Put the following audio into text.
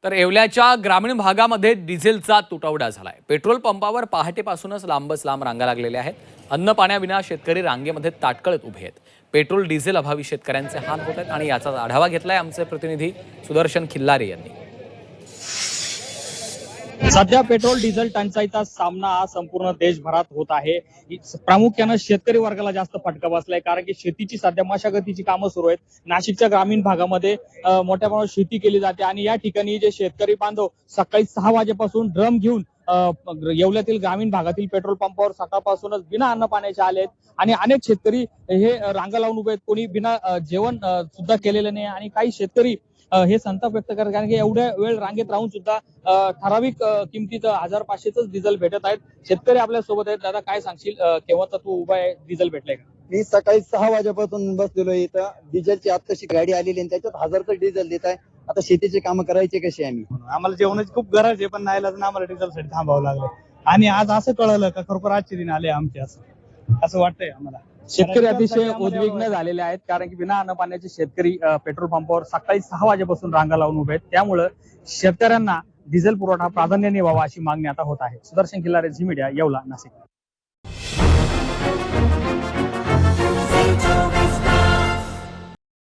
तर येवल्याच्या ग्रामीण भागामध्ये डिझेलचा तुटवडा झालाय। पेट्रोल पंपावर पहाटेपासूनच लांबच लांब रांगा लागलेल्या आहेत। अन्न पाण्याविना शेतकरी रांगेमध्ये ताटकळत उभे आहेत। पेट्रोल डिझेल अभावी शेतकऱ्यांचे हाल होत आहेत आणि याचा आढावा घेतलाय आमचे प्रतिनिधी सुदर्शन खिल्लारे यांनी। सध्या पेट्रोल डिझेल टंचाईचा सामना हा संपूर्ण देशभरात होत आहे। प्रामुख्याने शेतकरी वर्गाला जास्त फटका बसलाय, कारण की शेतीची सध्या मशागतीची कामं सुरू आहेत। नाशिकच्या ग्रामीण भागामध्ये मोठ्या प्रमाणात शेती केली जाते आणि या ठिकाणी जे शेतकरी बांधव सकाळी 6 वाजेपासून ड्रम घेऊन येवल्यातील ग्रामीण भागातील पेट्रोल पंपावर सकाळपासूनच बिना अन्न पाण्याचे आले आहेत आणि अनेक शेतकरी हे रांगा लावून उभे आहेत। कोणी बिना जेवण सुद्धा केलेलं नाही आणि काही शेतकरी हे संताप व्यक्त करतात, कारण की एवढ्या वेळ रांगेत राहून सुद्धा ठराविक किमतीत 1500च डिझेल भेटत आहेत। शेतकरी आपल्या सोबत आहेत। दादा, काय सांगशील, केव्हाचा तू उभा आहे, डिझेल भेटलंय का? मी सकाळी 6 वाजेपासून बसलेलो इथं। डिझेलची आत्ताशी गाडी आलेली आणि त्याच्यात 1000चं डिझेल देत आहे। आता शेतीचे काम करायचे कसे आम्ही? आम्हाला जेवणाची खूप गरज आहे, पण नाही लागलं आम्हाला डिझेलसाठी थांबावं लागलं। आणि आज असं कळलं का खरोखर आजचे दिन आले आमचे, असं वाटतंय आम्हाला। शेतकरी अतिशय उद्विग्न झालेले आहेत, कारण की बिना अन्न पाण्याचे शेतकरी पेट्रोल पंपावर सकाळी 6 वाजेपासून रांगा लावून उभे आहेत। त्यामुळे शेतकऱ्यांना डिझेल पुरवठा प्राधान्याने व्हावा अशी मागणी आता होत आहे। सुदर्शन खिल्लारे, झी मीडिया, येवला, नाशिक।